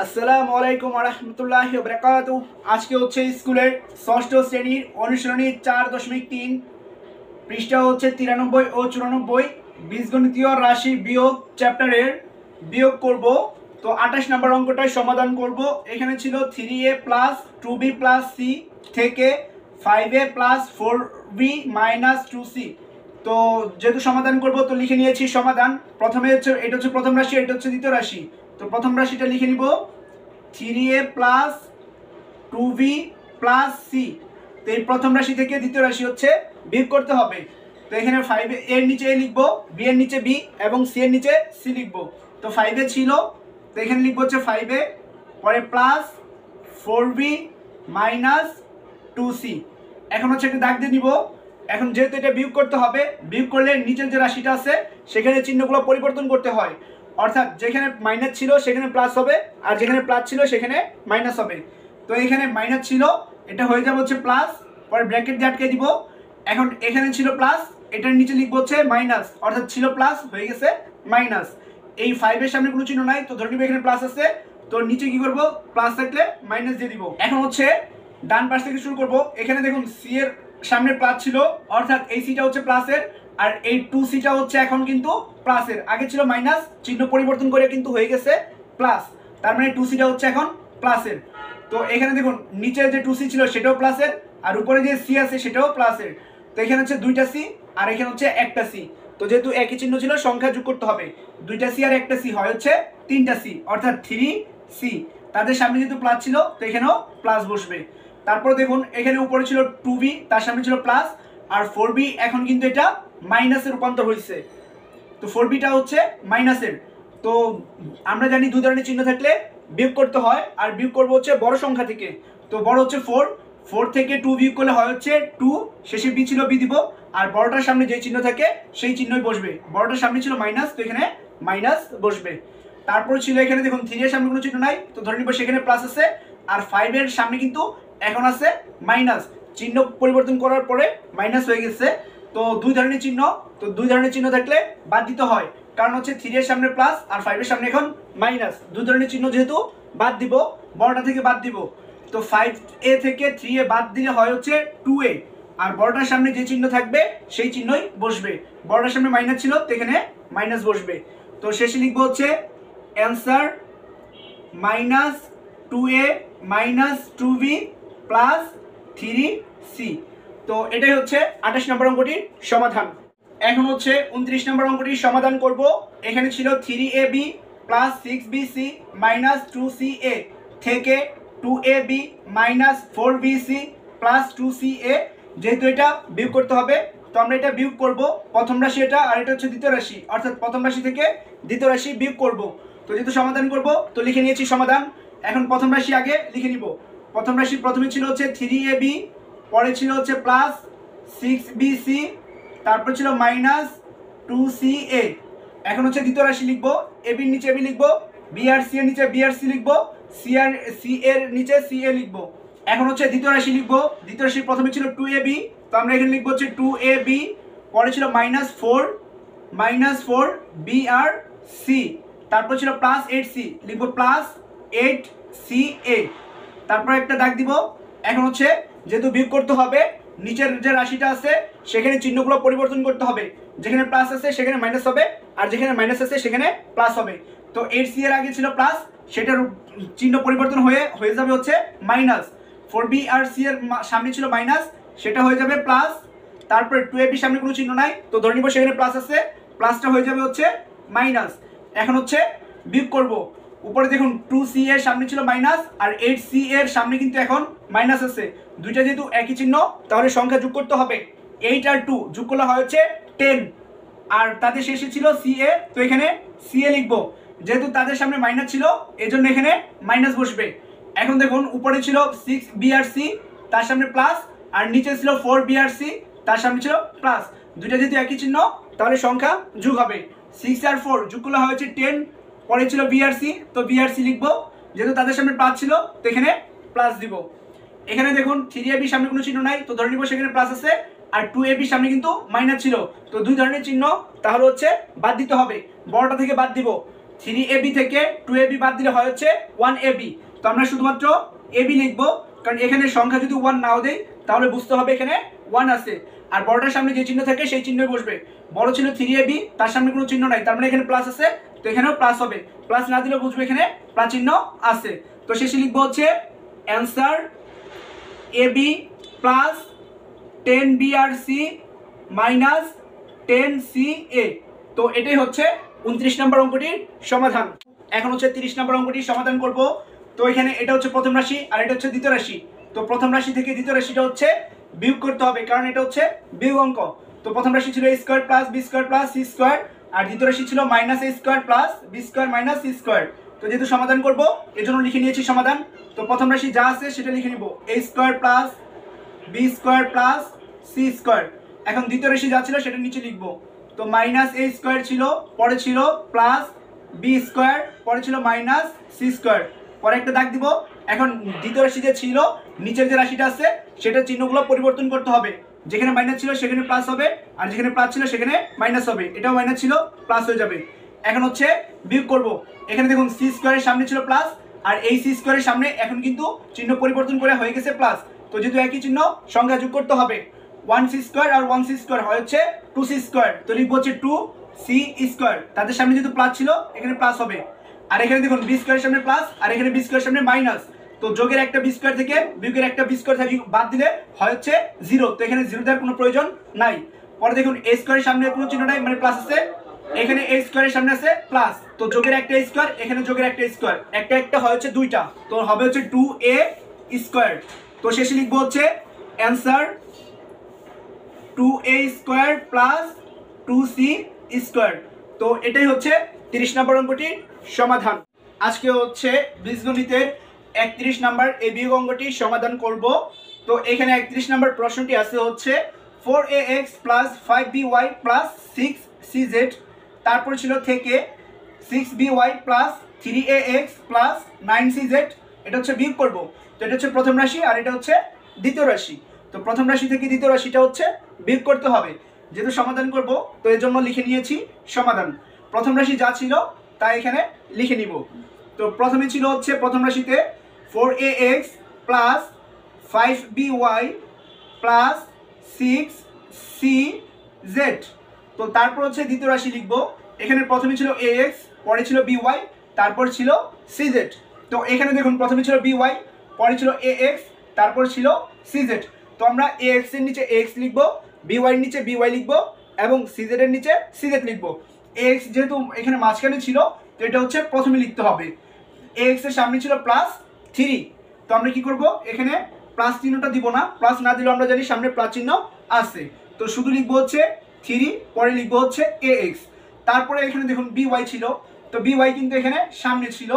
আসসালামু আলাইকুম ওয়া রাহমাতুল্লাহি ওয়া বারাকাতুহু। আজকে হচ্ছে স্কুলের ষষ্ঠ শ্রেণীর অনুশীলনী 4.3 পৃষ্ঠা হচ্ছে 93 ও 94 বীজগণিতীয় রাশি বিয়োগ চ্যাপ্টারের বিয়োগ করব। তো 28 নম্বর অঙ্কটাই সমাধান করব। এখানে ছিল 3a plus 2b plus c থেকে 5a plus 4b minus 2c। তো যেহেতু সমাধান করব তো লিখে নিয়েছি সমাধান। প্রথমে হচ্ছে এটা হচ্ছে প্রথম রাশি, এটা হচ্ছে দ্বিতীয় রাশি। তো প্রথম রাশিটা লিখে নিব 3a plus 2b plus c। তো এই প্রথম রাশি থেকে দ্বিতীয় রাশি হচ্ছে বিয়োগ করতে হবে। তো এখানে 5 এর নিচে a লিখবো, b এর নিচে b এবং c এর নিচে c লিখবো। তো 5a ছিল, তো এখানে লিখবো হচ্ছে 5a, পরে প্লাস 4b মাইনাস 2c। এখন হচ্ছে একটা দাগ দিয়ে নিব। এখন যেহেতু এটা বিয়োগ করতে হবে, বিয়োগ করলে নিচের যে রাশিটা আছে সেখানে চিহ্নগুলো পরিবর্তন করতে হয়। অর্থাৎ যেখানে মাইনাস ছিল সেখানে প্লাস হবে, আর যেখানে প্লাস ছিল সেখানে মাইনাস হবে। তো এখানে মাইনাস ছিল, এটা হয়ে যাবে হচ্ছে প্লাস, পরে ব্র্যাকেট দিয়ে আটকে দিব। এখন এখানে ছিল প্লাস, এটার নিচে লিখবো হচ্ছে মাইনাস, অর্থাৎ ছিল প্লাস হয়ে গেছে মাইনাস। এই 5 এর সামনে কোনো চিহ্ন নাই, তো ধরে নিব এখানে প্লাস আছে, তো নিচে কি করব, প্লাস থাকলে মাইনাস দিয়ে দিব। এখন হচ্ছে ডান পাশ থেকে শুরু করব। এখানে দেখুন সি এর সামনে প্লাস ছিল, অর্থাৎ এই সিটা হচ্ছে প্লাসের, আর এই 2cটা হচ্ছে এখন কিন্তু প্লাসের। আগে ছিল মাইনাস, চিহ্ন পরিবর্তন করে কিন্তু হয়ে গেছে প্লাস, তার মানে 2cটা হচ্ছে এখন প্লাসের। তো এখানে দেখুন নিচে যে 2c ছিল সেটাও প্লাসের, আর উপরে যে c আছে সেটাও প্লাসের। তো এখানে হচ্ছে 2টা c আর এখানে হচ্ছে একটা c। তো যেহেতু একই চিহ্ন ছিল সংখ্যা যোগ করতে হবে, 2টা c আর একটা c হয় হচ্ছে 3টা c, অর্থাৎ 3c। তাদের সামনে যেহেতু প্লাস ছিল তো এখানেও প্লাস বসবে। তারপর দেখুন এখানে উপরে ছিল 2b, তার সামনে ছিল প্লাস, আর 4b এখন কিন্তু এটা মাইনাসে রূপান্তর হয়েছে। তো 4bটা হচ্ছে মাইনাসের। তো আমরা জানি দুই ধরনের চিহ্ন থাকলে বিয়োগ করতে হয়, আর বিয়োগ করবো হচ্ছে বড় সংখ্যা থেকে। তো বড় হচ্ছে 4 থেকে 2 বিয়োগ করলে হয় হচ্ছে 2, শেষে b ছিল b দিব, আর বড়টার সামনে যে চিহ্ন থাকে সেই চিহ্নই বসবে। বড়টার সামনে ছিল মাইনাস, তো এখানে মাইনাস বসবে। তারপর ছিল এখানে দেখুন 3 এর সামনে কোনো চিহ্ন নাই, তো ধরে নিব সেখানে প্লাস আছে, আর 5 এর সামনে কিন্তু এখন আছে মাইনাস, চিহ্ন পরিবর্তন করার পরে মাইনাস হয়ে গেছে। তো দুই ধরনের চিহ্ন, তো দুই ধরনের চিহ্ন থাকলে বাদ দিতে হয়, কারণ হচ্ছে 3 এর সামনে প্লাস আর 5 এর সামনে এখন মাইনাস। দুই ধরনের চিহ্ন যেহেতু বাদ দিব, বড়টা থেকে বাদ দিব। তো 5a থেকে 3a বাদ দিলে হয় হচ্ছে 2a, আর বড়টার সামনে যে চিহ্ন থাকবে সেই চিহ্নই বসবে। বড়টার সামনে মাইনাস ছিল, তো এখানে মাইনাস বসবে। তো শেষে লিখবো হচ্ছে answer minus 2a minus 2b plus 3c। তো এটাই হচ্ছে 28 নম্বর অঙ্কটির সমাধান। এখন হচ্ছে 29 নম্বর অঙ্কটির সমাধান করব। এখানে ছিল 3ab plus 6bc minus 2ca থেকে 2ab minus 4bc plus 2ca। যেহেতু এটা বিয়োগ করতে হবে তো আমরা এটা বিয়োগ করব। প্রথম রাশি এটা, আর এটা হচ্ছে দ্বিতীয় রাশি, অর্থাৎ প্রথম রাশি থেকে দ্বিতীয় রাশি বিয়োগ করব। তো যেহেতু সমাধান করব তো লিখে নিয়েছি সমাধান। এখন প্রথম রাশি আগে লিখে নিব। প্রথম রাশি প্রথমে ছিল হচ্ছে 3ab, পরে ছিল হচ্ছে প্লাস 6bc, তারপর ছিল মাইনাস 2ca। এখন হচ্ছে দ্বিতীয় রাশি লিখবো, ab এর নিচে ab লিখবো, b আর c এর নিচে b আর c লিখবো, c এর নিচে ca লিখবো। এখন হচ্ছে দ্বিতীয় রাশি লিখবো। দ্বিতীয় রাশি প্রথমে ছিল 2ab, তো আমরা এখানে লিখবো হচ্ছে 2ab, পরে ছিল মাইনাস 4 b আর c, তারপর ছিল প্লাস 8c, লিখবো প্লাস 8ca। তারপর একটা দাগ দিব। এখন হচ্ছে যেহেতু বিয়োগ করতে হবে, নিচের যে রাশিটা আছে সেখানে চিহ্নগুলো পরিবর্তন করতে হবে। যেখানে প্লাস আছে সেখানে মাইনাস হবে, আর যেখানে মাইনাস আছে সেখানে প্লাস হবে। তো 8c এর আগে ছিল প্লাস, সেটার চিহ্ন পরিবর্তন হয়ে যাবে হচ্ছে মাইনাস। 4b আর c এর সামনে ছিল মাইনাস, সেটা হয়ে যাবে প্লাস। তারপরে 2ab সামনে কোনো চিহ্ন নাই, তো ধরে নিব সেখানে প্লাস আছে, প্লাসটা হয়ে যাবে হচ্ছে মাইনাস। এখন হচ্ছে বিয়োগ করব। উপরে দেখুন 2c এর সামনে ছিল মাইনাস, আর 8c এর সামনে কিন্তু এখন মাইনাস আছে। দুইটা যেহেতু একই চিহ্ন তাহলে সংখ্যা যোগ করতে হবে। 8 আর 2 যোগ করলে হয় হচ্ছে 10, আর তাদের শেষে ছিল ca, তো এখানে ca লিখবো। যেহেতু তাদের সামনে মাইনাস ছিল এজন্য এখানে মাইনাস বসবে। এখন দেখুন উপরে ছিল 6b আর c, তার সামনে প্লাস, আর নিচে ছিল 4b আর c, তার সামনে ছিল প্লাস। দুইটা যেহেতু একই চিহ্ন তাহলে সংখ্যা যোগ হবে। 6 আর 4 যোগ করলে হয় হচ্ছে 10, পরে ছিল b আর c, তো b আর c লিখবো। যেহেতু তাদের সামনে প্লাস ছিল তো এখানে প্লাস দিব। এখানে দেখুন 3ab সামনে কোনো চিহ্ন নাই, তো ধরে নিব সেখানে প্লাস আছে, আর 2ab সামনে কিন্তু মাইনাস ছিল। তো দুই ধরনের চিহ্ন তাহলে হচ্ছে বাদ দিতে হবে, বড়টা থেকে বাদ দিব। 3ab থেকে 2ab বাদ দিলে হয় হচ্ছে 1ab। তো আমরা শুধুমাত্র ab লিখবো, কারণ এখানে সংখ্যা যদি 1 নাও দেই তাহলে বুঝতে হবে এখানে 1 আছে। আর বড়টার সামনে যে চিহ্ন থাকে সেই চিহ্নই বসবে। বড় ছিল 3ab, তার সামনে কোনো চিহ্ন নাই, তার মানে এখানে প্লাস আছে, তো এখানেও প্লাস হবে। প্লাস না দিলেও বুঝবে এখানে প্লাস চিহ্ন আছে। তো শেষে লিখবো হচ্ছে answer ab plus 10brc minus 10ca। তো এটাই হচ্ছে 29 নম্বর অঙ্কটির সমাধান। এখন হচ্ছে 30 নম্বর অঙ্কটির সমাধান করব। তো এখানে এটা হচ্ছে প্রথম রাশি আর এটা হচ্ছে দ্বিতীয় রাশি। তো প্রথম রাশি থেকে দ্বিতীয় রাশিটা হচ্ছে বিয়োগ করতে হবে, কারণ এটা হচ্ছে বিয়োগ অঙ্ক। তো প্রথম রাশি ছিল a square plus b square plus c square, আর দ্বিতীয় রাশি ছিল minus a square plus b square minus c square. তো যেহেতু সমাধান করব এজন্য লিখে নিয়েছি সমাধান। তো প্রথম রাশি যা আছে সেটা লিখে নিব, a square plus b square plus c square. এখন দ্বিতীয় রাশি যা ছিল সেটা নিচে লিখব। তো মাইনাস a স্কয়ার ছিল, পরে ছিল প্লাস b স্কয়ার, পরে ছিল মাইনাস c স্কয়ার, পরে একটা দাগ দিব। এখন দ্বিতীয় রাশি যে ছিল নিচের যে রাশিটা আছে সেটার চিহ্নগুলো পরিবর্তন করতে হবে। যেখানে মাইনাস ছিল সেখানে প্লাস হবে, আর যেখানে প্লাস ছিল সেখানে মাইনাস হবে। এটাও মাইনাস ছিল, প্লাস হয়ে যাবে। এখন হচ্ছে বিয়োগ করব। এখানে দেখুন c স্কয়ারের সামনে ছিল প্লাস, আর এই c স্কয়ারের সামনে এখন কিন্তু চিহ্ন পরিবর্তন করে হয়ে গেছে প্লাস। তো যেহেতু একই চিহ্ন সংখ্যা যোগ করতে হবে, 1c স্কয়ার আর 1c স্কয়ার হয় হচ্ছে 2c স্কয়ার। তো লিখবো হচ্ছে 2c স্কয়ার। তাদের সামনে যেহেতু প্লাস ছিল এখানে প্লাস হবে। আর এখানে দেখুন b স্কয়ারের সামনে প্লাস আর এখানে b স্কয়ারের সামনে মাইনাস। তো যোগের একটা b স্কয়ার থেকে বিয়োগের একটা b স্কয়ার থেকে বাদ দিলে হয় হচ্ছে 0। তো এখানে 0 দেওয়ার কোনো প্রয়োজন নাই। পরে দেখুন a স্কয়ারের সামনে কোনো চিহ্ন নাই, মানে প্লাস আছে, এখানে a স্কয়ারের সামনে আছে প্লাস। তো যোগের একটা স্কয়ার, এখানে যোগের একটা স্কয়ার, একটা একটা হয় হচ্ছে দুইটা, তো হবে হচ্ছে 2a স্কয়ার। তো শেষে লিখবো হচ্ছে answer 2a square plus 2c square. তো এটাই হচ্ছে 30 নম্বর অঙ্কটির সমাধান। আজকে হচ্ছে বীজগণিতের 31 নম্বর এই বিয়োগ অঙ্কটির সমাধান করব। তো এখানে 31 নম্বর প্রশ্নটি আছে হচ্ছে 4ax plus 5by plus 6cz, তারপর ছিল থেকে 6by plus 3ax plus 9cz। এটা হচ্ছে বিয়োগ করব। তো এটা হচ্ছে প্রথম রাশি আর এটা হচ্ছে দ্বিতীয় রাশি। তো প্রথম রাশি থেকে দ্বিতীয় রাশিটা হচ্ছে বিয়োগ করতে হবে, যেহেতু সমাধান করব তো এর জন্য লিখে নিয়েছি সমাধান। প্রথম রাশি যা ছিল তা এখানে লিখে নিব। তো প্রথমে ছিল হচ্ছে প্রথম রাশিতে 4ax plus 5by plus 6cz। তো তারপর হচ্ছে দ্বিতীয় রাশি লিখব। এখানে প্রথমে ছিল ax, পরে ছিল by, তারপর ছিল cz। তো এখানে দেখুন প্রথমে ছিল by, পরে ছিল ax, তারপর ছিল cz। তো আমরা ax এর নিচে ax লিখব, by এর নিচে by লিখব এবং cz এর নিচে cz লিখব। ax যেহেতু এখানে মাঝখানে ছিল তো এটা হচ্ছে প্রথমে লিখতে হবে। ax এর সামনে ছিল প্লাস 3, তো আমরা কি করব, এখানে প্লাস চিহ্নটা দিব না, প্লাস না দিলেও আমরা জানি সামনে প্লাস চিহ্ন আছে। তো শুধু লিখবো হচ্ছে 3, পরে লিখবো হচ্ছে ax। তারপরে এখানে দেখুন by ছিল, তো by কিন্তু এখানে সামনে ছিল।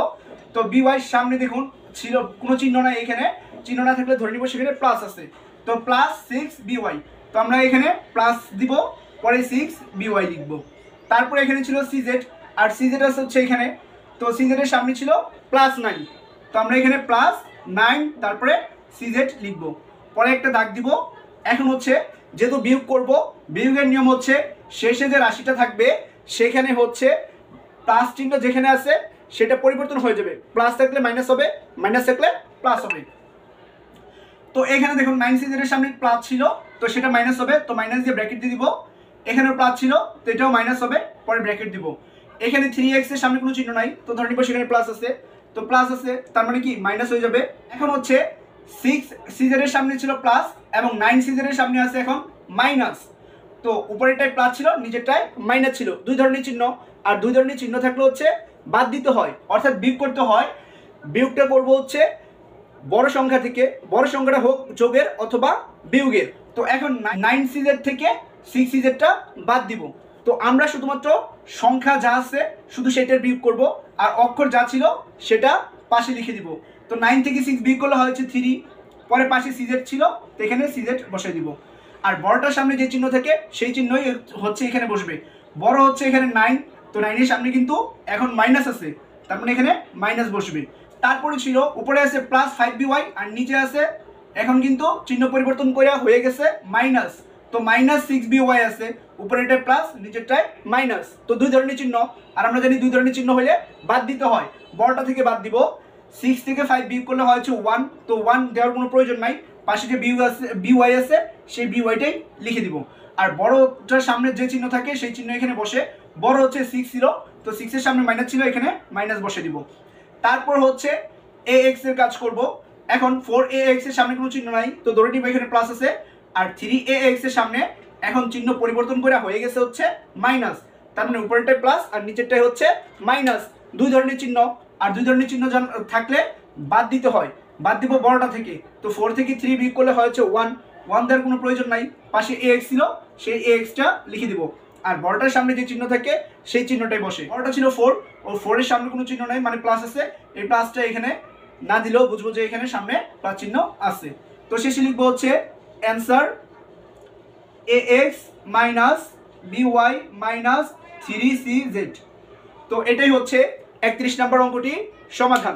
তো by সামনে দেখুন ছিল কোনো চিহ্ন নাই, এখানে চিহ্ন না থাকলে ধরে নিব সেখানে প্লাস আছে। তো প্লাস 6by, তো আমরা এখানে প্লাস দিব, পরে 6by লিখব। তারপরে এখানে ছিল cz, আর cz আছে হচ্ছে এখানে। তো cz এর সামনে ছিল প্লাস 9, তো আমরা এখানে প্লাস 9 তারপরে cz লিখব, পরে একটা দাগ দিব। এখন হচ্ছে যেহেতু বিয়োগ করব, বিয়োগের নিয়ম হচ্ছে শেষে যে রাশিটা থাকবে সেখানে হচ্ছে প্লাস চিহ্ন যেখানে আছে সেটা পরিবর্তন হয়ে যাবে। প্লাস থাকলে মাইনাস হবে, মাইনাস থাকলে প্লাস হবে। তো এখানে দেখুন 9cz এর সামনে প্লাস ছিল, তো সেটা মাইনাস হবে, তো মাইনাস দিয়ে ব্র্যাকেট দিয়ে দিব। এখানেও প্লাস ছিল, তো এটাও মাইনাস হবে, পরে ব্র্যাকেট দিব। এখানে 3x এর সামনে কোনো চিহ্ন নাই, তো ধরে নিব সেখানে প্লাস আছে, তো প্লাস আছে তার মানে কি মাইনাস হয়ে যাবে। এখন হচ্ছে 6cz এর সামনে ছিল প্লাস এবং 9cz এর সামনে আছে এখন মাইনাস। তো উপরেরটায় প্লাস ছিল, নিচেরটায় মাইনাস ছিল, দুই ধরনের চিহ্ন। আর দুই ধরনের চিহ্ন থাকলে হচ্ছে বাদ দিতে হয়, অর্থাৎ বিয়োগ করতে হয়। বিয়োগটা করব হচ্ছে বড় সংখ্যা থেকে, বড় সংখ্যাটা হোক যোগের অথবা বিয়োগের। তো এখন 9cz থেকে 6cz বাদ দিব। তো আমরা শুধুমাত্র সংখ্যা যা আছে শুধু সেটার বিয়োগ করব, আর অক্ষর যা ছিল সেটা পাশে লিখে দিব। তো 9 থেকে 6 বিয়োগ করলে হচ্ছে 3, পরে পাশে cz ছিল তো এখানে cz বসাই দিব। আর বড়টার সামনে যে চিহ্ন থাকে সেই চিহ্নই হচ্ছে এখানে বসবে। বড় হচ্ছে এখানে 9, তো 9 এর সামনে কিন্তু এখন মাইনাস আছে, তার মানে এখানে মাইনাস বসবে। তারপরে ছিল উপরে আছে প্লাস 5by আর নিচে আছে এখন কিন্তু চিহ্ন পরিবর্তন করে হয়ে গেছে মাইনাস। তো -6by আছে, উপরেরটায় প্লাস নিচেরটায় মাইনাস। তো দুই ধরনের চিহ্ন, আর আমরা জানি দুই ধরনের চিহ্ন হলে বাদ দিতে হয়। বড়টা থেকে বাদ দিব, 6 থেকে 5 বিয়োগ করলে হয় হচ্ছে 1, তো 1 দেওয়ার কোনো প্রয়োজন নাই। পাশে যে by আছে সেই byটাই লিখে দিব। আর বড়টার সামনে যে চিহ্ন থাকে সেই চিহ্ন এখানে বসে। বড় হচ্ছে 6 ছিল, তো 6 এর সামনে মাইনাস ছিল, এখানে মাইনাস বসে দিব। তারপর হচ্ছে ax এর কাজ করব। এখন 4ax এর সামনে কোনো চিহ্ন নাই, তো ধরে নিব এখানে প্লাস আছে। আর 3ax এর সামনে এখন চিহ্ন পরিবর্তন করে হয়ে গেছে হচ্ছে মাইনাস। তার মানে উপরেরটাই প্লাস আর নিচেরটাই হচ্ছে মাইনাস। দুই ধরনের চিহ্ন, আর দুই ধরনের চিহ্ন থাকলে বাদ দিতে হয়। বাদ দিব বড়টা থেকে, তো 4 থেকে 3 বিয়োগ করলে হয় হচ্ছে 1 দেওয়ার কোনো প্রয়োজন নাই। পাশে ax ছিল, সেই axটা লিখে দিব। আর বড়টার সামনে যে চিহ্ন থাকে সেই চিহ্নটাই বসে। বড়টা ছিল 4, ও 4 এর সামনে কোনো চিহ্ন নাই, মানে প্লাস আছে। এই প্লাসটা এখানে না দিলেও বুঝবো যে এখানে সামনে প্লাস চিহ্ন আছে। তো শেষে লিখবো হচ্ছে অ্যান্সার ax by 3cz। তো এটাই হচ্ছে 31 নম্বর অঙ্কটি সমাধান।